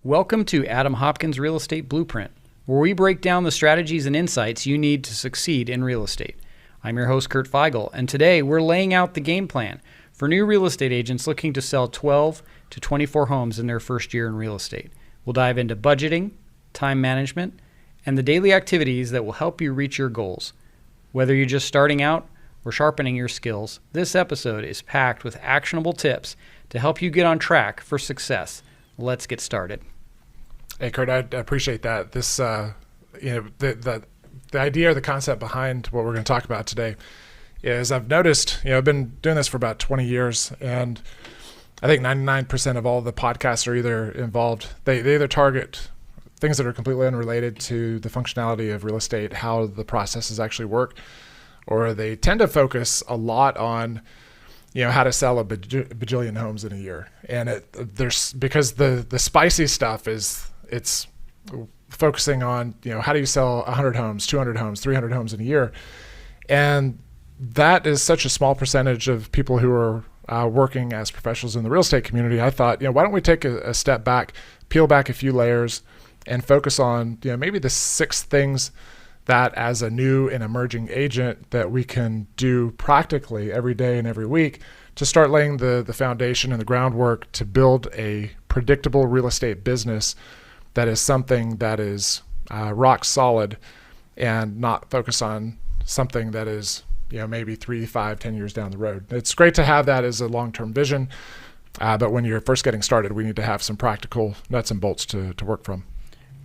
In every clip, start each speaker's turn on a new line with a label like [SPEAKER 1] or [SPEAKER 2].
[SPEAKER 1] Welcome to Adam Hopkins Real Estate Blueprint, where we break down the strategies and insights you need to succeed in real estate. I'm your host, Kurt Feigl, and today we're laying out the game plan for new real estate agents looking to sell 12 to 24 homes in their first year in real estate. We'll dive into budgeting, time management, and the daily activities that will help you reach your goals. Whether you're just starting out or sharpening your skills, this episode is packed with actionable tips to help you get on track for success. Let's get started.
[SPEAKER 2] Hey, Kurt, I appreciate that. This, the idea or the concept behind what we're going to talk about today is I've noticed, I've been doing this for about 20 years, and I think 99% of all the podcasts are either involved. They either target things that are completely unrelated to the functionality of real estate, how the processes actually work, or they tend to focus a lot on, how to sell a bajillion homes in a year. And there's because the spicy stuff it's focusing on, how do you sell 100 homes, 200 homes, 300 homes in a year? And that is such a small percentage of people who are working as professionals in the real estate community. I thought, why don't we take a step back, peel back a few layers, and focus on, maybe the 6 things that as a new and emerging agent that we can do practically every day and every week to start laying the foundation and the groundwork to build a predictable real estate business that is something that is rock solid and not focus on something that is, maybe 3, 5, 10 years down the road. It's great to have that as a long-term vision, but when you're first getting started, we need to have some practical nuts and bolts to work from.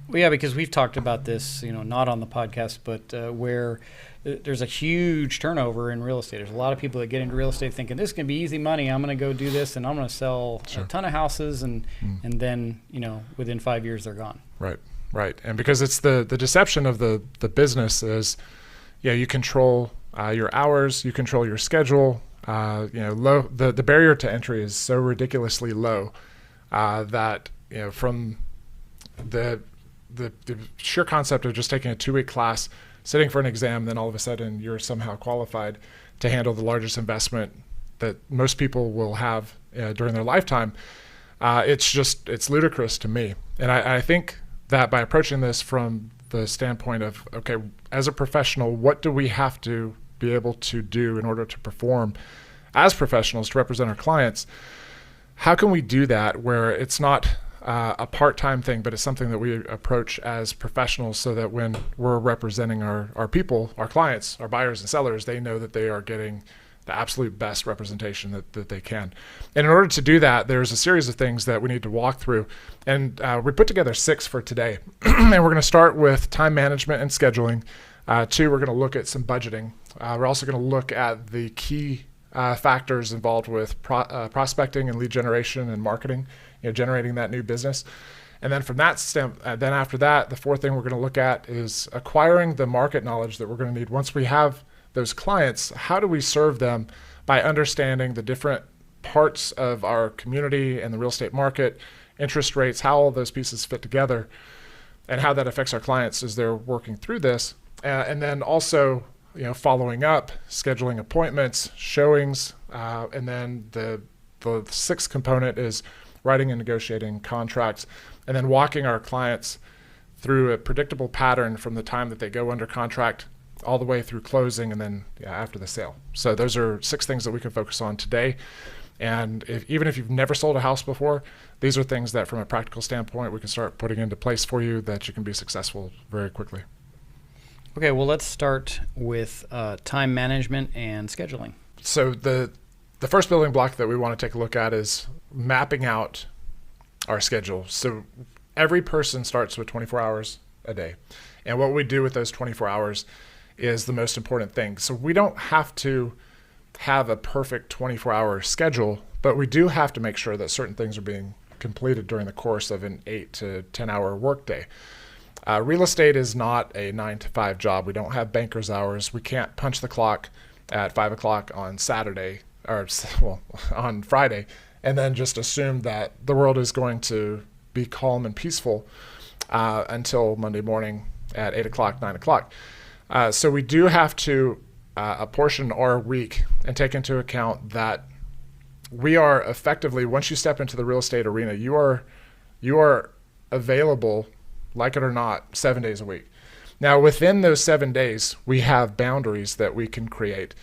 [SPEAKER 1] Well, yeah, because we've talked about this, not on the podcast, but where there's a huge turnover in real estate. There's a lot of people that get into real estate thinking this can be easy money. I'm going to go do this and I'm going to sell a ton of houses, and then, within 5 years they're gone.
[SPEAKER 2] Right. And because it's the deception of the business is, you control your hours, you control your schedule. The barrier to entry is so ridiculously low that, from the sheer concept of just taking a 2-week class, sitting for an exam, then all of a sudden you're somehow qualified to handle the largest investment that most people will have during their lifetime. It's ludicrous to me. And I think that by approaching this from the standpoint of, okay, as a professional, what do we have to be able to do in order to perform as professionals to represent our clients? How can we do that where it's not a part-time thing, but it's something that we approach as professionals so that when we're representing our people, our clients, our buyers and sellers, they know that they are getting the absolute best representation that they can. And in order to do that, there's a series of things that we need to walk through. And we put together 6 for today. And we're going to start with time management and scheduling. 2, we're going to look at some budgeting. We're also going to look at the key factors involved with prospecting and lead generation and marketing, generating that new business. And then from that then after that, the 4th thing we're going to look at is acquiring the market knowledge that we're going to need. Once we have those clients, how do we serve them by understanding the different parts of our community and the real estate market, interest rates, how all those pieces fit together, and how that affects our clients as they're working through this. And then also, following up, scheduling appointments, showings, and then the 6th component is writing and negotiating contracts, and then walking our clients through a predictable pattern from the time that they go under contract all the way through closing and then after the sale. So those are 6 things that we can focus on today. And even if you've never sold a house before, these are things that from a practical standpoint we can start putting into place for you that you can be successful very quickly.
[SPEAKER 1] Okay, well, let's start with time management and scheduling.
[SPEAKER 2] So the first building block that we want to take a look at is mapping out our schedule. So every person starts with 24 hours a day. And what we do with those 24 hours is the most important thing. So we don't have to have a perfect 24-hour schedule, but we do have to make sure that certain things are being completed during the course of an 8 to 10-hour workday. Real estate is not a 9-to-5 job. We don't have banker's hours. We can't punch the clock at 5 o'clock on Saturday on Friday, and then just assume that the world is going to be calm and peaceful until Monday morning at 8 o'clock, 9 o'clock. So we do have to apportion our week and take into account that we are effectively, once you step into the real estate arena, you are available, like it or not, 7 days a week. Now, within those 7 days, we have boundaries that we can create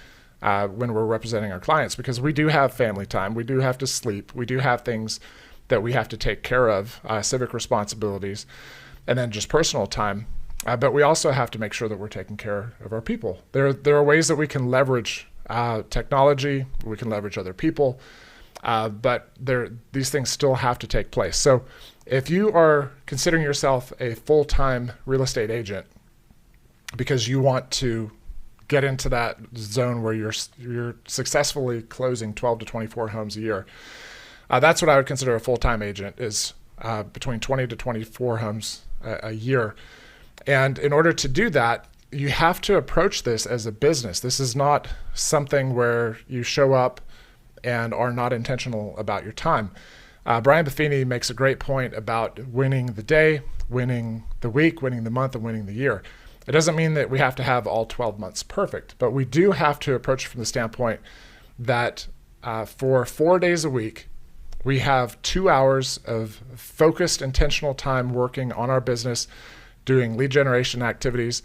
[SPEAKER 2] when we're representing our clients, because we do have family time, we do have to sleep, we do have things that we have to take care of, civic responsibilities, and then just personal time. But we also have to make sure that we're taking care of our people. There are ways that we can leverage technology, we can leverage other people, but these things still have to take place. So if you are considering yourself a full-time real estate agent because you want to get into that zone where you're successfully closing 12 to 24 homes a year, that's what I would consider a full-time agent, is between 20 to 24 homes a year. And in order to do that, you have to approach this as a business. This is not something where you show up and are not intentional about your time. Brian Buffini makes a great point about winning the day, winning the week, winning the month, and winning the year. It doesn't mean that we have to have all 12 months perfect, but we do have to approach it from the standpoint that for 4 days a week, we have 2 hours of focused, intentional time working on our business, doing lead generation activities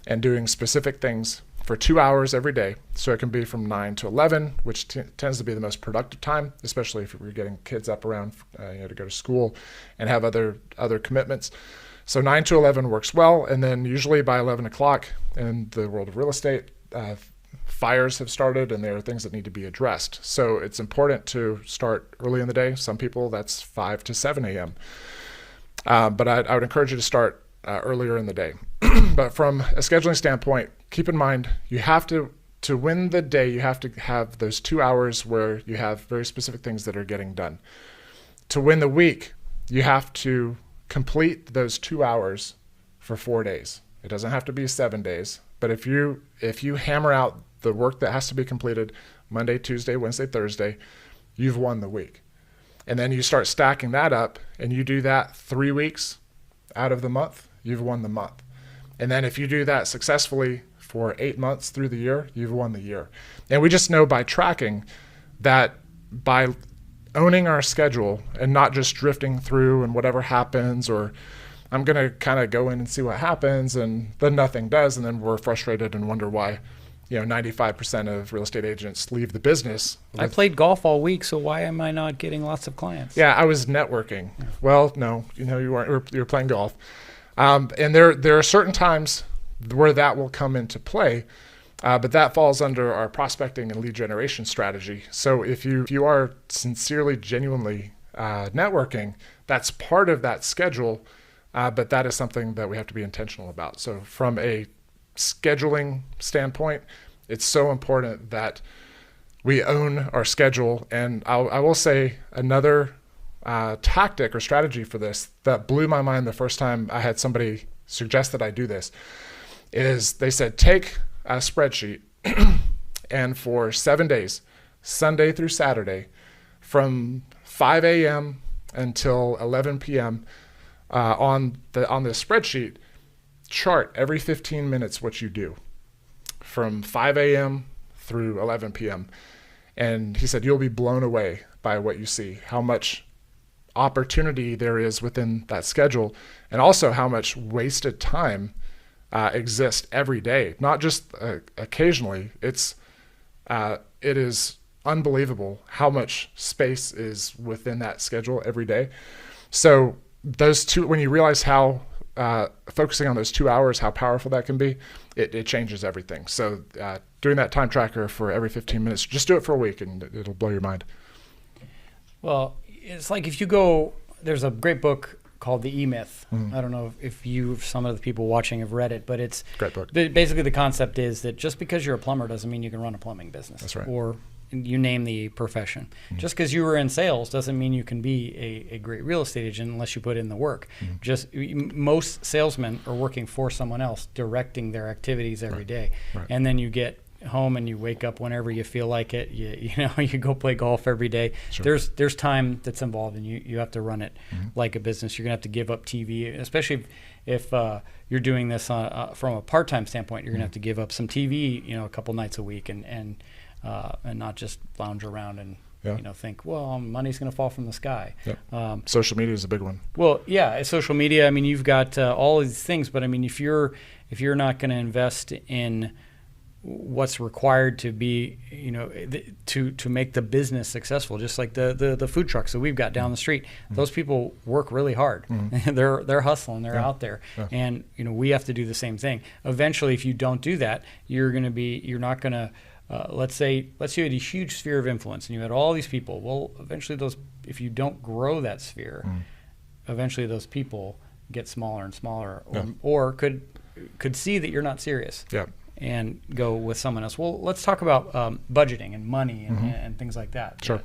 [SPEAKER 2] and doing specific things for 2 hours every day. So it can be from 9 to 11, which tends to be the most productive time, especially if we're getting kids up around to go to school and have other commitments. So 9 to 11 works well. And then usually by 11 o'clock in the world of real estate, fires have started and there are things that need to be addressed. So it's important to start early in the day. Some people, that's 5 to 7 a.m. But I would encourage you to start earlier in the day. But from a scheduling standpoint, keep in mind, you have to win the day, you have to have those 2 hours where you have very specific things that are getting done. To win the week, you have to complete those 2 hours for 4 days. It doesn't have to be 7 days, but if you hammer out the work that has to be completed Monday, Tuesday, Wednesday, Thursday, you've won the week. And then you start stacking that up and you do that 3 weeks out of the month, you've won the month. And then if you do that successfully for 8 months through the year, you've won the year. And we just know by tracking that by owning our schedule and not just drifting through and whatever happens, or I'm going to kind of go in and see what happens and then nothing does, and then we're frustrated and wonder why 95% of real estate agents leave the business.
[SPEAKER 1] I played golf all week, so why am I not getting lots of clients?
[SPEAKER 2] Yeah, I was networking. Yeah. Well, no, you weren't. You were playing golf. And there are certain times where that will come into play, but that falls under our prospecting and lead generation strategy. So if you are sincerely, genuinely networking, that's part of that schedule, but that is something that we have to be intentional about. So from a scheduling standpoint, it's so important that we own our schedule. And I will say another tactic or strategy for this that blew my mind the first time I had somebody suggest that I do this is they said, take a spreadsheet and for 7 days, Sunday through Saturday, from 5 a.m. until 11 p.m. On the spreadsheet, chart every 15 minutes what you do from 5 a.m. through 11 p.m. And he said, you'll be blown away by what you see, how much opportunity there is within that schedule, and also how much wasted time exists every day, not just occasionally. It is unbelievable how much space is within that schedule every day. So those two, when you realize how focusing on those 2 hours, how powerful that can be, it changes everything. So doing that time tracker for every 15 minutes, just do it for a week and it'll blow your mind.
[SPEAKER 1] Well, it's like if you go, there's a great book called The E-Myth. I don't know if some of the people watching have read it, but it's
[SPEAKER 2] great book.
[SPEAKER 1] Basically the concept is that just because you're a plumber doesn't mean you can run a plumbing business.
[SPEAKER 2] That's right.
[SPEAKER 1] Or you name the profession. Just because you were in sales doesn't mean you can be a great real estate agent unless you put in the work. Just most salesmen are working for someone else, directing their activities every day.
[SPEAKER 2] Right.
[SPEAKER 1] And then you get home and you wake up whenever you feel like it. You go play golf every day.
[SPEAKER 2] Sure.
[SPEAKER 1] There's time that's involved, and you have to run it like a business. You're gonna have to give up TV, especially if you're doing this from a part-time standpoint. You're gonna have to give up some TV, a couple nights a week, and not just lounge around and
[SPEAKER 2] Yeah.
[SPEAKER 1] think, well, money's going to fall from the sky.
[SPEAKER 2] Yep. Social media is a big one.
[SPEAKER 1] Well, yeah, social media. I mean, you've got all of these things, but I mean, if you're not going to invest in what's required to be, to make the business successful, just like the food trucks that we've got down the street, those people work really hard. They're hustling, they're out there, and we have to do the same thing. Eventually, if you don't do that, you're not going to. Let's say you had a huge sphere of influence and you had all these people. Well, eventually if you don't grow that sphere, eventually those people get smaller and smaller, or could see that you're not serious.
[SPEAKER 2] Yeah.
[SPEAKER 1] And go with someone else. Well, let's talk about budgeting and money and things like that.
[SPEAKER 2] Sure.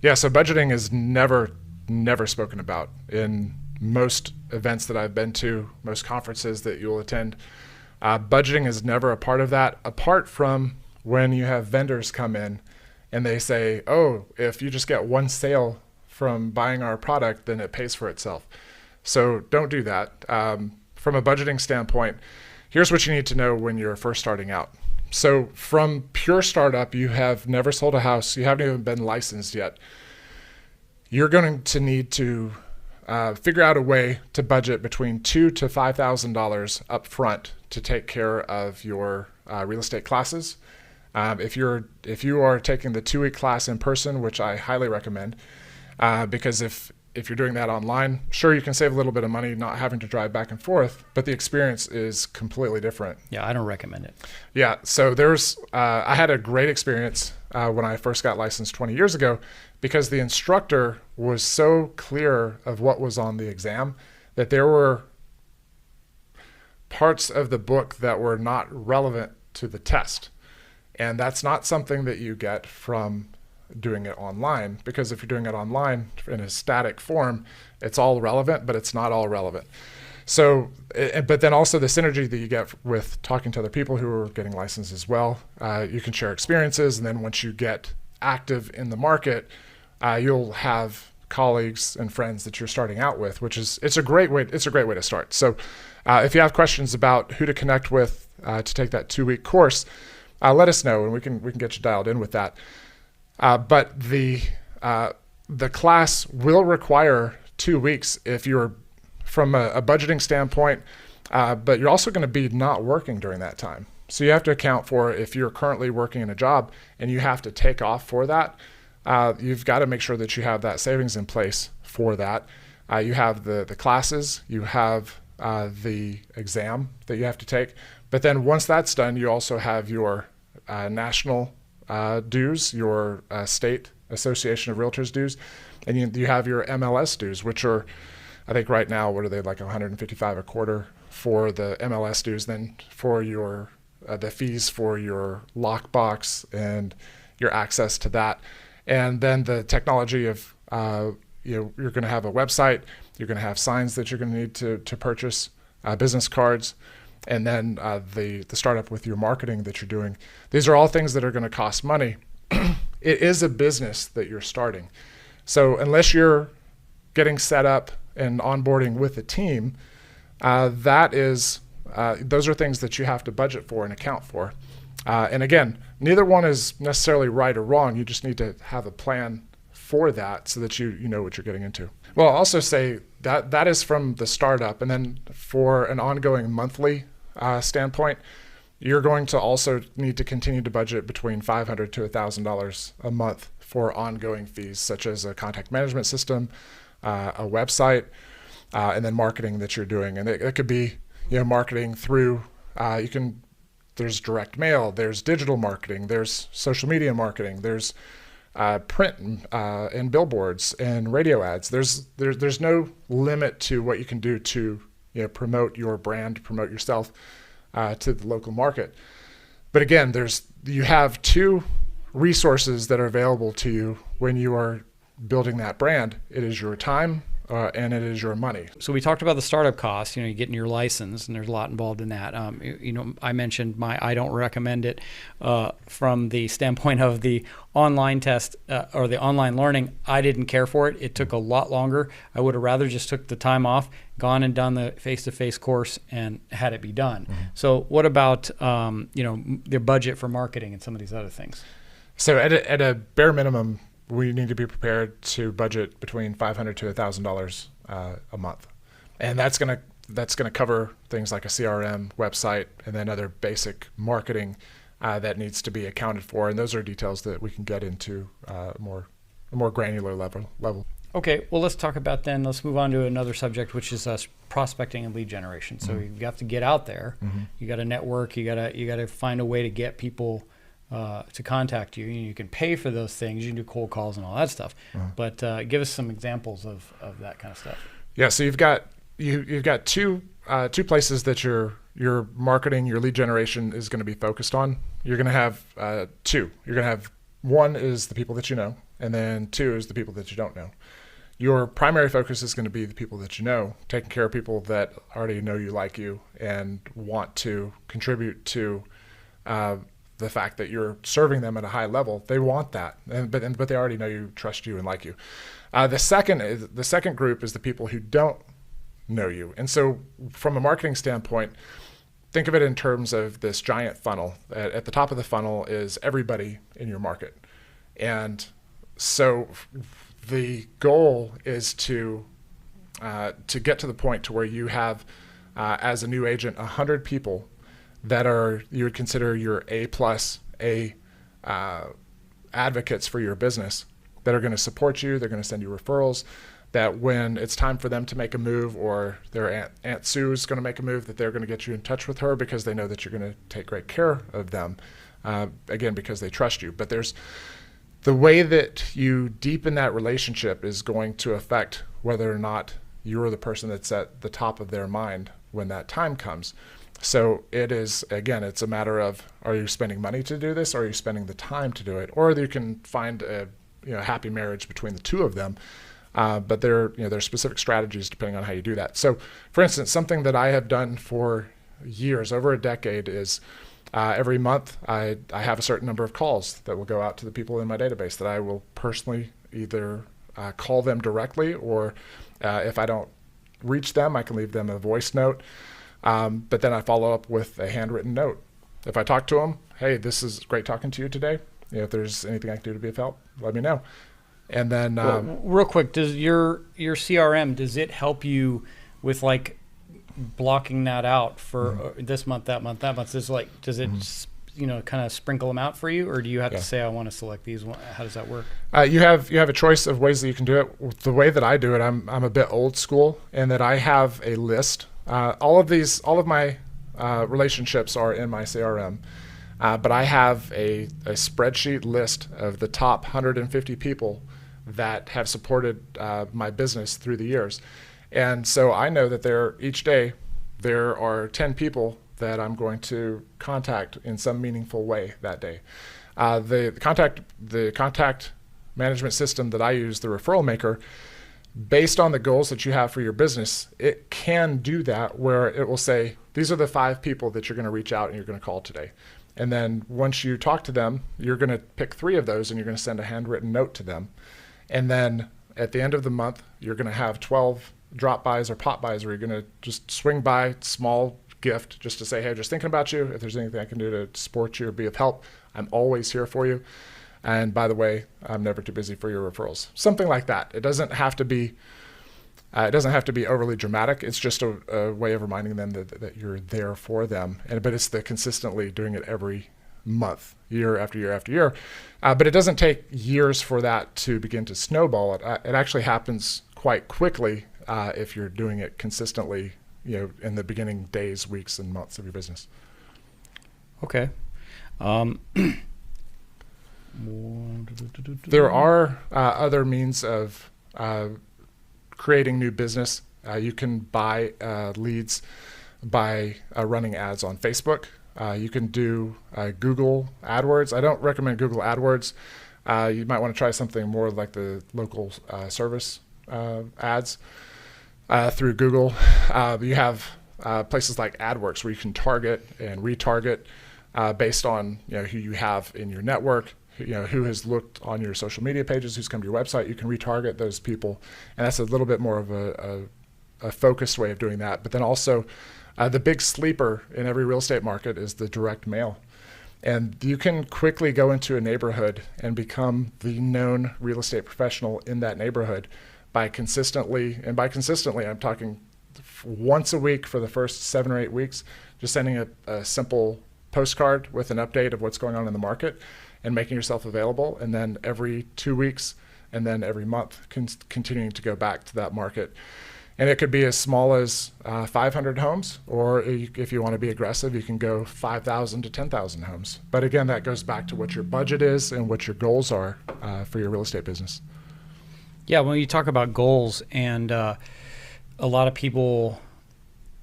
[SPEAKER 2] Yeah, so budgeting is never spoken about in most events that I've been to, most conferences that you'll attend. Budgeting is never a part of that, apart from when you have vendors come in and they say, oh, if you just get one sale from buying our product, then it pays for itself. So don't do that. From a budgeting standpoint, here's what you need to know when you're first starting out. So from pure startup, you have never sold a house, you haven't even been licensed yet. You're going to need to figure out a way to budget between $2,000 to $5,000 up front to take care of your real estate classes. If you are taking the 2-week class in person, which I highly recommend, because if you're doing that online, sure, you can save a little bit of money not having to drive back and forth, but the experience is completely different.
[SPEAKER 1] Yeah, I don't recommend it.
[SPEAKER 2] Yeah, so I had a great experience when I first got licensed 20 years ago, because the instructor was so clear of what was on the exam that there were parts of the book that were not relevant to the test. And that's not something that you get from doing it online, because if you're doing it online in a static form, it's all relevant, but it's not all relevant. So, but then also the synergy that you get with talking to other people who are getting licensed as well. You can share experiences, and then once you get active in the market, you'll have colleagues and friends that you're starting out with, it's a great way to start. So if you have questions about who to connect with to take that 2-week course, let us know and we can get you dialed in with that. But the class will require 2 weeks if you're from a budgeting standpoint, but you're also going to be not working during that time. So you have to account for if you're currently working in a job and you have to take off for that. You've got to make sure that you have that savings in place for that. You have the classes, you have the exam that you have to take. But then once that's done, you also have your national dues, your state association of realtors dues, and you have your MLS dues, which are, I think right now, what are they, like $155 a quarter for the MLS dues, then for your the fees for your lockbox and your access to that, and then the technology of you're going to have a website, you're going to have signs that you're going to need to purchase, business cards, and then the startup with your marketing that you're doing. These are all things that are going to cost money. It is a business that you're starting. So unless you're getting set up and onboarding with a team, those are things that you have to budget for and account for. And again, neither one is necessarily right or wrong. You just need to have a plan for that so that you know what you're getting into. Well, I'll also say that is from the startup. And then for an ongoing monthly standpoint, you're going to also need to continue to budget between $500 to $1,000 a month for ongoing fees, such as a contact management system, a website, and then marketing that you're doing. And it could be, marketing through, there's direct mail, there's digital marketing, there's social media marketing, there's print and billboards and radio ads. There's no limit to what you can do to promote your brand, promote yourself to the local market. But again, you have two resources that are available to you when you are building that brand. It is your time and it is your money.
[SPEAKER 1] So we talked about the startup costs, you're getting your license, and there's a lot involved in that. I mentioned I don't recommend it from the standpoint of the online test or the online learning. I didn't care for it. It took a lot longer. I would have rather just took the time off, gone and done the face-to-face course and had it be done. Mm-hmm. So what about, the budget for marketing and some of these other things?
[SPEAKER 2] So at a bare minimum, we need to be prepared to budget between $500 to $1,000 a month, and that's gonna cover things like a CRM website and then other basic marketing that needs to be accounted for, and those are details that we can get into a more granular level.
[SPEAKER 1] Okay, well, let's move on to another subject, which is prospecting and lead generation. So you have to get out there, you got to network, you got to find a way to get people to contact you. You can pay for those things, you can do cold calls and all that stuff. But give us some examples of that kind of stuff. Yeah,
[SPEAKER 2] so you've got two places that your marketing, your lead generation is going to be focused on. You're going to have two. You're going to have one is the people that you know, and then two is the people that you don't know. Your primary focus is going to be the people that you know, taking care of people that already know you, like you, and want to contribute to the fact that you're serving them at a high level. They want that, but they already know you, trust you, and like you. The second group is the people who don't know you. And so from a marketing standpoint, think of it in terms of this giant funnel. At the top of the funnel is everybody in your market. And so the goal is to get to the point to where you have, as a new agent, 100 people that you would consider your A+ advocates for your business, that are going to support you, they're going to send you referrals, that when it's time for them to make a move, or their Aunt Sue is going to make a move, that they're going to get you in touch with her because they know that you're going to take great care of them, again, because they trust you. But the way that you deepen that relationship is going to affect whether or not you're the person that's at the top of their mind when that time comes. So it's a matter of, are you spending money to do this, or are you spending the time to do it? Or you can find a happy marriage between the two of them. But there's specific strategies depending on how you do that. So, for instance, something that I have done for years, over a decade, is every month I have a certain number of calls that will go out to the people in my database that I will personally either call them directly, or if I don't reach them, I can leave them a voice note. But then I follow up with a handwritten note. If I talk to them, hey, this is great talking to you today. If there's anything I can do to be of help, let me know. And then,
[SPEAKER 1] real quick, does your CRM, does it help you with like blocking that out for this month, that month, that month? Does it kind of sprinkle them out for you, or do you have to say, I want to select these? How does that work?
[SPEAKER 2] You have a choice of ways that you can do it. The way that I do it, I'm a bit old school, in that I have a list. All of my relationships are in my CRM. But I have a spreadsheet list of the top 150 people that have supported my business through the years. And so I know that each day there are 10 people that I'm going to contact in some meaningful way that day. The contact management system that I use, the Referral Maker, based on the goals that you have for your business, it can do that, where it will say, these are the 5 people that you're going to reach out and you're going to call today. And then once you talk to them, you're going to pick 3 of those and you're going to send a handwritten note to them. And then at the end of the month, you're going to have 12 drop-bys or pop-bys where you're going to just swing by, small gift, just to say, hey, just thinking about you. If there's anything I can do to support you or be of help, I'm always here for you. And by the way, I'm never too busy for your referrals. Something like that. It doesn't have to be overly dramatic. It's just a way of reminding them that you're there for them. But it's the consistently doing it every month, year after year after year. But it doesn't take years for that to begin to snowball. It actually happens quite quickly if you're doing it consistently, in the beginning days, weeks, and months of your business.
[SPEAKER 1] Okay.
[SPEAKER 2] There are other means of creating new business. You can buy leads by running ads on Facebook. You can do Google AdWords. I don't recommend Google AdWords. You might want to try something more like the local service ads through Google. You have places like AdWorks where you can target and retarget based on who you have in your network. Who has looked on your social media pages, who's come to your website. You can retarget those people, and that's a little bit more of a focused way of doing that. But then also, the big sleeper in every real estate market is the direct mail. And you can quickly go into a neighborhood and become the known real estate professional in that neighborhood by consistently, I'm talking once a week for the first 7 or 8 weeks, just sending a simple postcard with an update of what's going on in the market and making yourself available. And then every 2 weeks and then every month continuing to go back to that market. And it could be as small as 500 homes, or if you want to be aggressive, you can go 5,000 to 10,000 homes. But again, that goes back to what your budget is and what your goals are for your real estate business.
[SPEAKER 1] Yeah, when you talk about goals, and a lot of people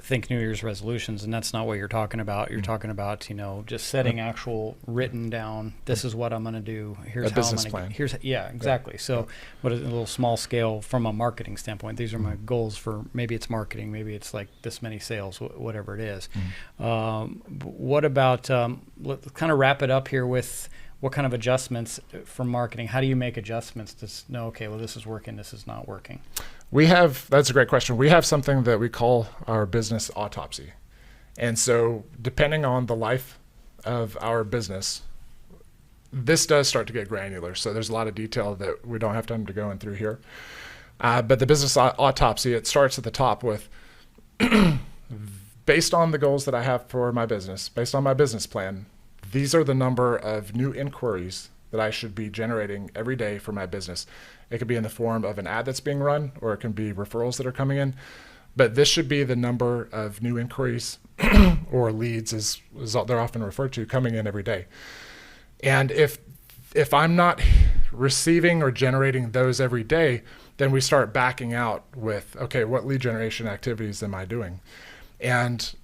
[SPEAKER 1] think New Year's resolutions, and that's not what you're talking about. You're talking about, just setting actual written down, this is what I'm going to do. Here's how I'm going to yeah, exactly. So what is a little small scale from a marketing standpoint? These are my goals for, maybe it's marketing, maybe it's like this many sales, whatever it is. What about, let's kind of wrap it up here with what kind of adjustments for marketing? How do you make adjustments to know, okay, well, this is working, this is not working?
[SPEAKER 2] That's a great question. We have something that we call our business autopsy. And so depending on the life of our business, this does start to get granular. So there's a lot of detail that we don't have time to go in through here. But the business autopsy, it starts at the top with, based on the goals that I have for my business, based on my business plan, these are the number of new inquiries that I should be generating every day for my business. It could be in the form of an ad that's being run, or it can be referrals that are coming in. But this should be the number of new inquiries or leads, as they're often referred to, coming in every day. And if I'm not receiving or generating those every day, then we start backing out with, okay, what lead generation activities am I doing? And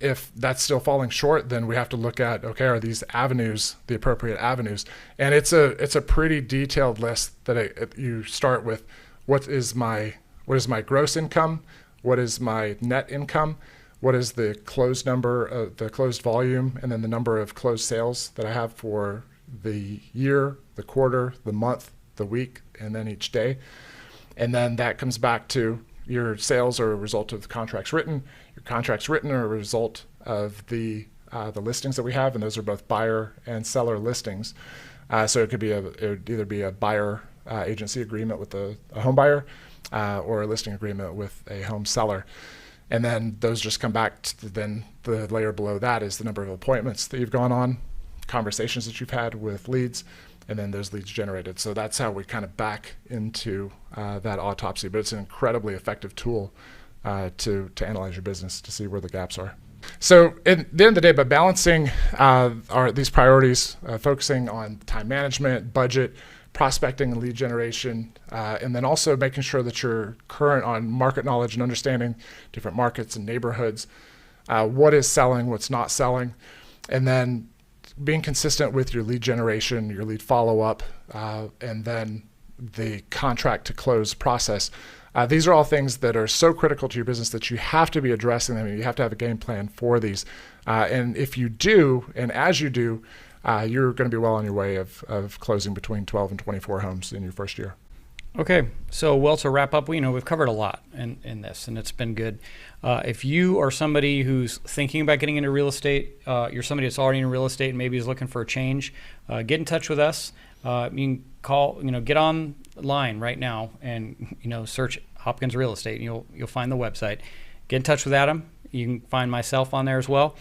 [SPEAKER 2] if that's still falling short, then we have to look at, okay, are these avenues the appropriate avenues? And it's a pretty detailed list that you start with. What is my gross income? What is my net income? What is the closed number, the closed volume, and then the number of closed sales that I have for the year, the quarter, the month, the week, and then each day. And then that comes back to your sales are a result of the contracts written. Your contracts written are a result of the listings that we have, and those are both buyer and seller listings. So it would either be a buyer agency agreement with a home buyer or a listing agreement with a home seller. And then those just come back to then the layer below that is the number of appointments that you've gone on, conversations that you've had with leads, and then those leads generated. So that's how we kind of back into that autopsy. But it's an incredibly effective tool to analyze your business, to see where the gaps are. So at the end of the day, by balancing these priorities, focusing on time management, budget, prospecting and lead generation, and then also making sure that you're current on market knowledge and understanding different markets and neighborhoods, what is selling, what's not selling, and then being consistent with your lead generation, your lead follow-up, and then the contract to close process. These are all things that are so critical to your business that you have to be addressing them, and you have to have a game plan for these. And if you do, and as you do, you're going to be well on your way of closing between 12 and 24 homes in your first year.
[SPEAKER 1] Okay, so to wrap up, we've covered a lot in this, and it's been good. If you are somebody who's thinking about getting into real estate, you're somebody that's already in real estate and maybe is looking for a change, get in touch with us. You can call, get online right now and search Hopkins Real Estate, and you'll find the website. Get in touch with Adam. You can find myself on there as well.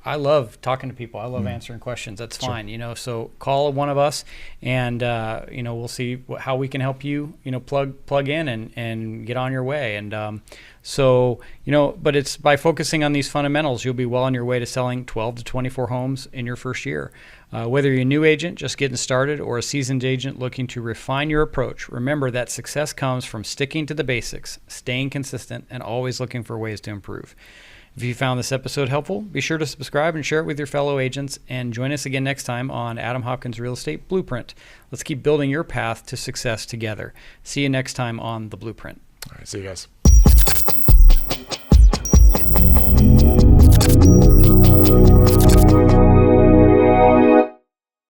[SPEAKER 1] I love talking to people. I love answering questions. That's fine, so call one of us and, we'll see how we can help you, plug in and get on your way. And but it's by focusing on these fundamentals, you'll be well on your way to selling 12 to 24 homes in your first year. Whether you're a new agent just getting started or a seasoned agent looking to refine your approach, remember that success comes from sticking to the basics, staying consistent, and always looking for ways to improve. If you found this episode helpful, be sure to subscribe and share it with your fellow agents, and join us again next time on Adam Hopkins Real Estate Blueprint. Let's keep building your path to success together. See you next time on The Blueprint.
[SPEAKER 2] All right, see you guys.